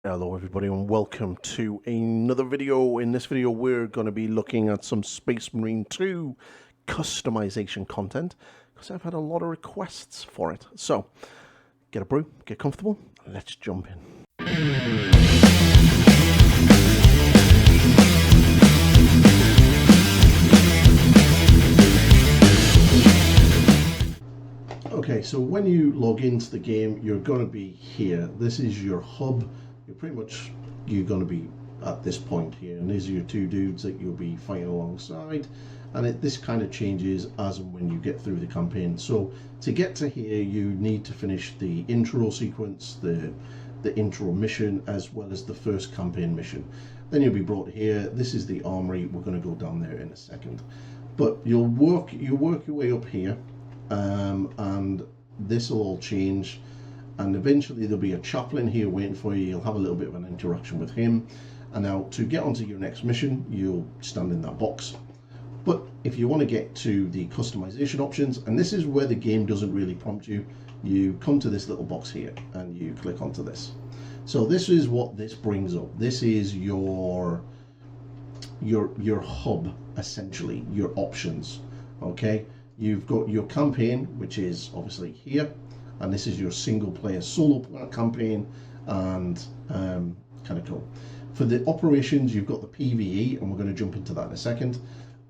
Hello everybody and welcome to another video. In this video we're going to be looking at some Space Marine 2 customization content because I've had a lot of requests for it. So get a brew, get comfortable, let's jump in. Okay, so when you log into the game, you're going to be here. This is your hub. You're going to be at this point here, and these are your two dudes that you'll be fighting alongside. And this kind of changes as and when you get through the campaign. So to get to here, you need to finish the intro sequence, the intro mission, as well as the first campaign mission. Then you'll be brought here. This is the Armory. We're going to go down there in a second, but you'll work your way up here. And this will all change, and eventually there'll be a chaplain here waiting for you. You'll have a little bit of an interaction with him, and now to get onto your next mission you'll stand in that box. But if you want to get to the customization options, and this is where the game doesn't really prompt you, you come to this little box here and you click onto this. So this is what this brings up. This is your hub, essentially, your options. Okay, you've got your campaign, which is obviously here, and this is your single player solo campaign, and kind of cool. For the operations, you've got the PvE, and we're going to jump into that in a second.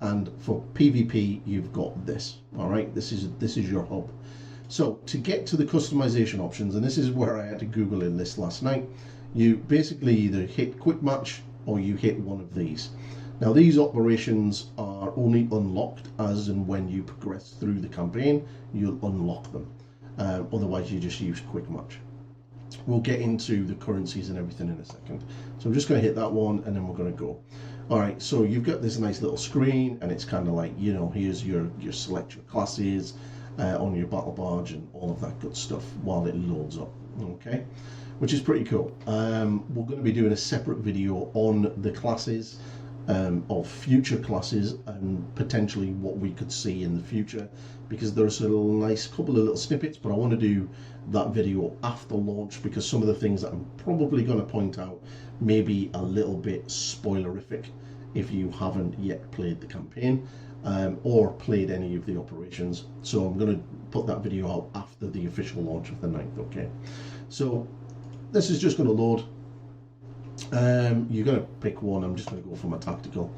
And for PvP, you've got this. All right, this is your hub. So to get to the customization options, and this is where I had to Google in this last night, you basically either hit quick match or you hit one of these. Now these operations are only unlocked as and when you progress through the campaign, you'll unlock them. Otherwise you just use quick match. We'll get into the currencies and everything in a second. So I'm just going to hit that one and then we're going to go. Alright, so you've got this nice little screen, and it's kind of like, you know, here's your select your classes on your battle barge and all of that good stuff while it loads up. Okay, which is pretty cool. We're going to be doing a separate video on the classes, of future classes, and potentially what we could see in the future, because there's a nice couple of little snippets, but I want to do that video after launch because some of the things that I'm probably going to point out may be a little bit spoilerific if you haven't yet played the campaign or played any of the operations. So I'm going to put that video out after the official launch of the 9th. Okay, so this is just going to load. You're going to pick one. I'm just going to go for my tactical,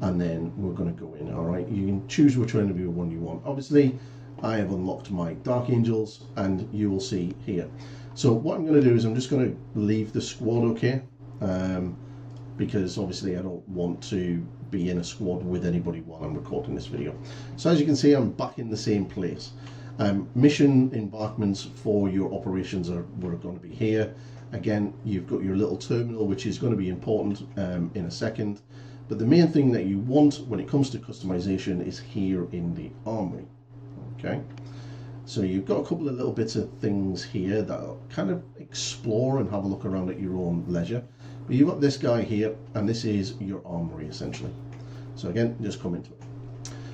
and then we're going to go in. All right, you can choose which one of your one you want. Obviously I have unlocked my Dark Angels, and you will see here. So what I'm going to do is I'm just going to leave the squad, okay, because obviously I don't want to be in a squad with anybody while I'm recording this video. So as you can see, I'm back in the same place. Mission embarkments for your operations are going to be here. Again, you've got your little terminal, which is going to be important in a second. But the main thing that you want when it comes to customization is here in the Armory. Okay, so you've got a couple of little bits of things here that I'll kind of explore and have a look around at your own leisure. But you've got this guy here, and this is your Armory essentially. So again, just come into it.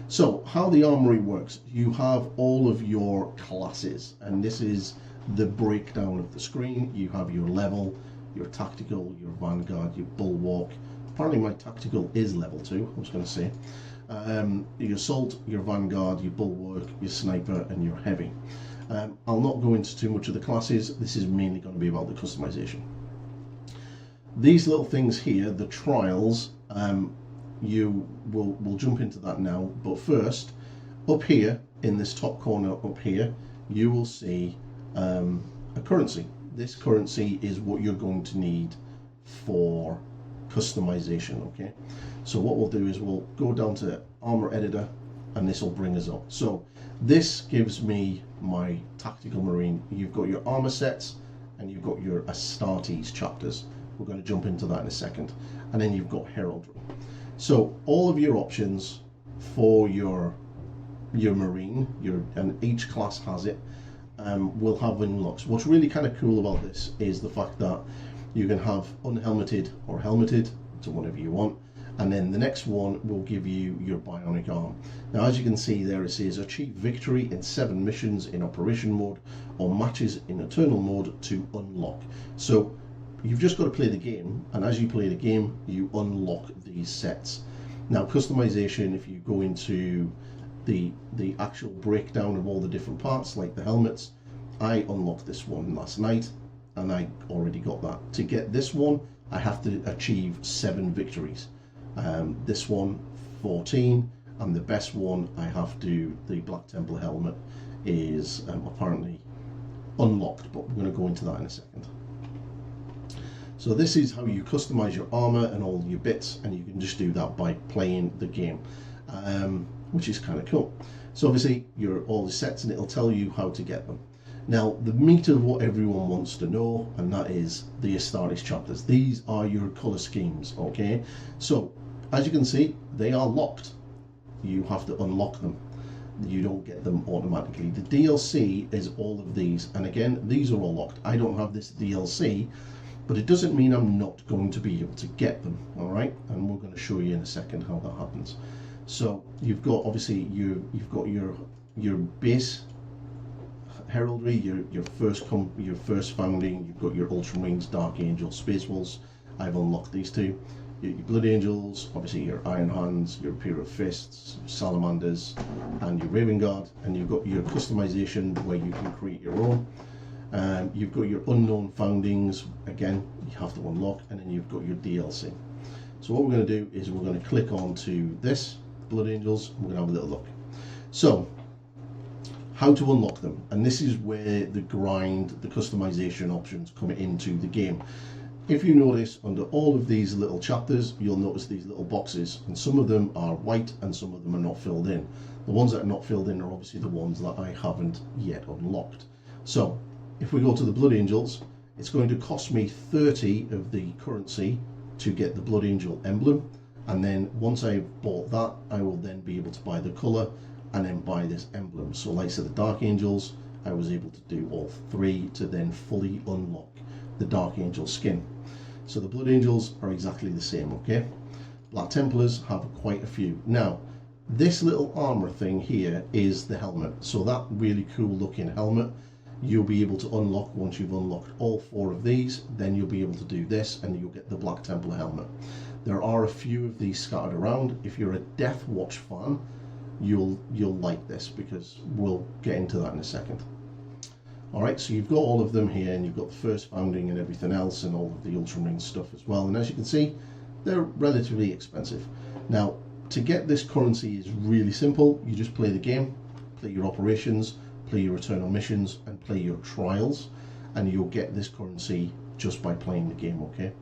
So how the Armory works, you have all of your classes, and this is the breakdown of the screen. You have your level, your tactical, your vanguard, your bulwark. Apparently my tactical is level 2, I was going to say. Your assault, your vanguard, your bulwark, your sniper, and your heavy. I'll not go into too much of the classes. This is mainly going to be about the customization. These little things here, the trials, we'll jump into that now. But first, up here in this top corner up here, you will see a currency. This currency is what you're going to need for customization. Okay, so what we'll do is we'll go down to Armor Editor, and this will bring us up. So this gives me my tactical marine. You've got your armor sets, and you've got your Astartes chapters. We're going to jump into that in a second. And then you've got heraldry. So all of your options for your marine, and each class has it, will have unlocks. What's really kind of cool about this is the fact that you can have unhelmeted or helmeted, to whatever you want, and then the next one will give you your bionic arm. Now as you can see there, it says achieve victory in 7 missions in operation mode or matches in eternal mode to unlock. So you've just got to play the game, and as you play the game, you unlock these sets. Now, customization, if you go into the actual breakdown of all the different parts, like the helmets, I unlocked this one last night, and I already got that. To get this one, I have to achieve 7 victories. This one, 14, and the best one I have to, the Black Templar helmet, is apparently unlocked, but we're going to go into that in a second. So this is how you customize your armor and all your bits, and you can just do that by playing the game, which is kind of cool. So obviously you're all the sets, and it'll tell you how to get them. Now, the meat of what everyone wants to know, and that is the Astartes chapters. These are your color schemes, okay? So as you can see, they are locked. You have to unlock them. You don't get them automatically. The DLC is all of these, and again, these are all locked. I don't have this DLC, but it doesn't mean I'm not going to be able to get them, all right? And we're going to show you in a second how that happens. So you've got, obviously, you've got your base heraldry, your first founding. You've got your Ultramarines, Dark Angel, Space Wolves. I've unlocked these two. Your Blood Angels, obviously your Iron Hands, your Imperial Fists, Salamanders, and your Raven Guard. And you've got your customization where you can create your own. You've got your unknown foundings, again, you have to unlock, and then you've got your DLC. So what we're going to do is we're going to click on to this, Blood Angels, and we're going to have a little look. So, how to unlock them, and this is where the grind, the customization options come into the game. If you notice, under all of these little chapters, you'll notice these little boxes, and some of them are white and some of them are not filled in. The ones that are not filled in are obviously the ones that I haven't yet unlocked. So, if we go to the Blood Angels, it's going to cost me 30 of the currency to get the Blood Angel emblem, and then once I've bought that, I will then be able to buy the colour and then buy this emblem. So like I said, the Dark Angels, I was able to do all 3 to then fully unlock the Dark Angel skin. So the Blood Angels are exactly the same, okay? Black Templars have quite a few. Now, this little armour thing here is the helmet. So that really cool looking helmet, you'll be able to unlock once you've unlocked all 4 of these. Then you'll be able to do this and you'll get the Black Templar helmet. There are a few of these scattered around. If you're a Death Watch fan, you'll like this, because we'll get into that in a second. Alright, so you've got all of them here, and you've got the first founding and everything else, and all of the Ultramarine stuff as well. And as you can see, they're relatively expensive. Now, to get this currency is really simple. You just play the game, play your operations, play your return on missions, and play your trials, and you'll get this currency just by playing the game, okay?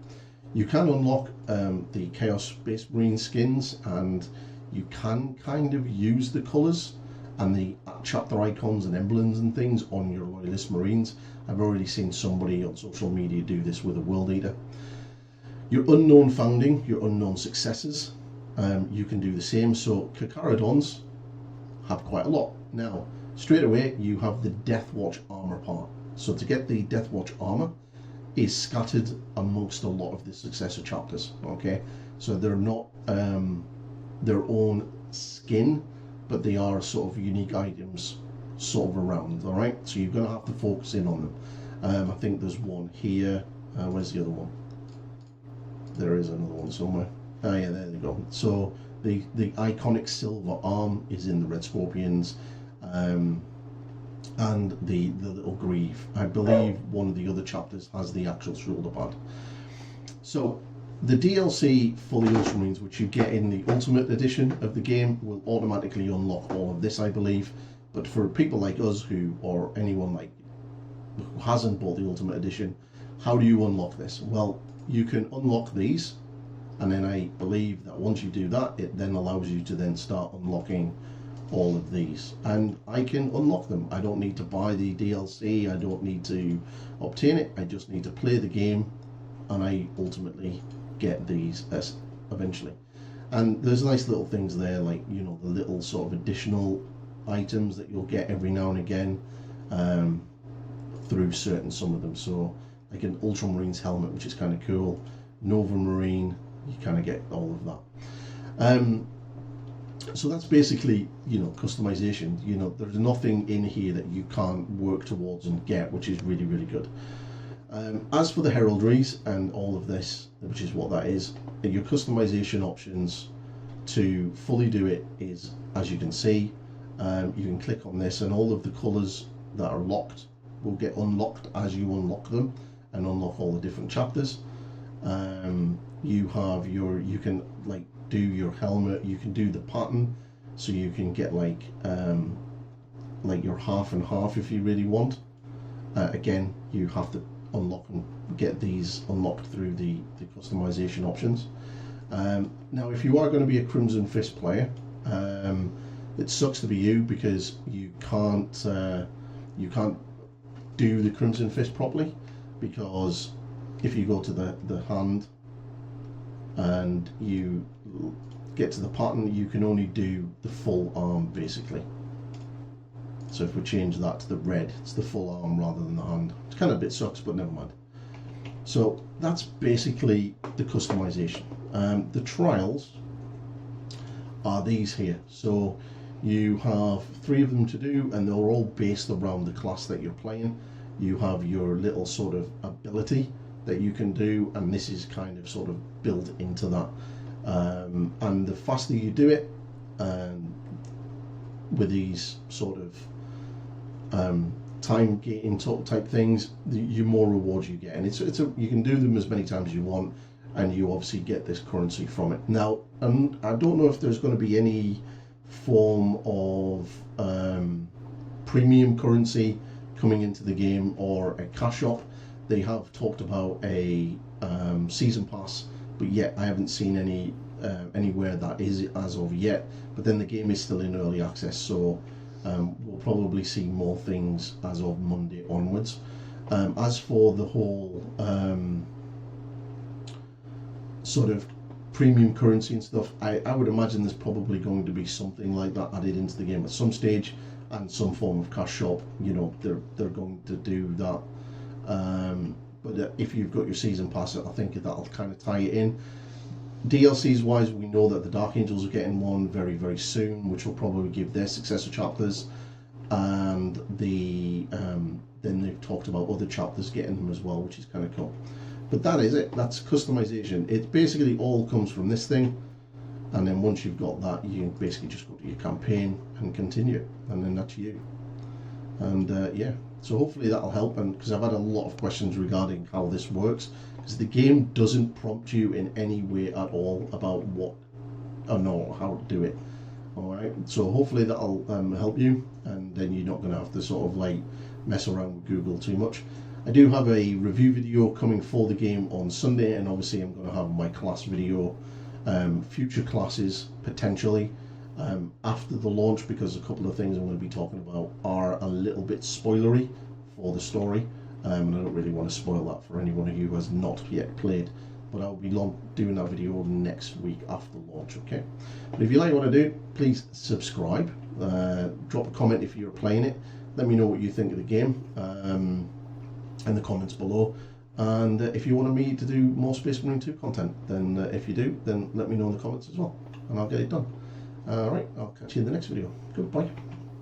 You can unlock the Chaos Space Marine skins, and you can kind of use the colours and the chapter icons and emblems and things on your Loyalist Marines. I've already seen somebody on social media do this with a World Eater. Your unknown founding, your unknown successors, you can do the same. So Carcharodons have quite a lot. Now, straight away, you have the Death Watch armour part. So to get the Death Watch armour is scattered amongst a lot of the successor chapters, okay? So they're not their own skin, but they are sort of unique items sort of around, all right? So you're going to have to focus in on them. I think there's one here. Where's the other one? There is another one somewhere. Oh yeah, there they go. So the iconic silver arm is in the Red Scorpions, and the little greave. I believe one of the other chapters has the actual shoulder pad. So the DLC for the Ultramarines, which you get in the Ultimate Edition of the game, will automatically unlock all of this, I believe. But for people like us, who, or anyone like who hasn't bought the Ultimate Edition, how do you unlock this? Well, you can unlock these, and then I believe that once you do that, it then allows you to then start unlocking all of these, and I can unlock them. I don't need to buy the DLC, I don't need to obtain it, I just need to play the game, and I ultimately get these eventually. And there's nice little things there, like, you know, the little sort of additional items that you'll get every now and again through some of them. So like an Ultramarines helmet, which is kind of cool, Nova Marine, you kind of get all of that. So that's basically, you know, customization. You know, there's nothing in here that you can't work towards and get, which is really, really good. As for the heraldries and all of this, which is what that is, your customization options to fully do it is, as you can see, you can click on this and all of the colours that are locked will get unlocked as you unlock them and unlock all the different chapters. You can like do your helmet, you can do the pattern, so you can get like your half and half if you really want. Again, you have to unlock and get these unlocked through the customization options. Now, if you are going to be a Crimson Fist player, it sucks to be you, because you can't do the Crimson Fist properly, because if you go to the hand and you get to the pattern, you can only do the full arm basically. So if we change that to the red, it's the full arm rather than the hand. It's kind of a bit sucks, but never mind. So that's basically the customization. The trials are these here. So you have 3 of them to do, and they're all based around the class that you're playing. You have your little sort of ability that you can do, and this is kind of sort of built into that. And the faster you do it, with these sort of time gating type things, the more rewards you get, and you can do them as many times as you want, and you obviously get this currency from it. Now, and I don't know if there's going to be any form of premium currency coming into the game or a cash shop. They have talked about a season pass, but yet I haven't seen any anywhere that is as of yet. But then the game is still in early access, so we'll probably see more things as of Monday onwards. As for the whole sort of premium currency and stuff, I would imagine there's probably going to be something like that added into the game at some stage, and some form of cash shop. You know, they're going to do that. But if you've got your season pass, I think that'll kind of tie it in. DLCs wise, we know that the Dark Angels are getting one very, very soon, which will probably give their successor chapters, and then they've talked about other chapters getting them as well, which is kind of cool. But that is it. That's customization. It basically all comes from this thing, and then once you've got that, you can basically just go to your campaign and continue, and then that's you. And yeah, so hopefully that'll help, and because I've had a lot of questions regarding how this works, because the game doesn't prompt you in any way at all about what or no how to do it. All right, so hopefully that'll help you, and then you're not going to have to sort of like mess around with Google too much. I do have a review video coming for the game on Sunday, and obviously I'm going to have my class video, future classes potentially after the launch, because a couple of things I'm going to be talking about are a little bit spoilery for the story, and I don't really want to spoil that for anyone of you who has not yet played, but I'll be doing that video next week after launch. Okay, but if you like what I do, please subscribe, drop a comment if you're playing it, let me know what you think of the game in the comments below, and if you wanted me to do more Space Marine 2 content, then if you do, then let me know in the comments as well, and I'll get it done. Alright, I'll catch you in the next video. Goodbye.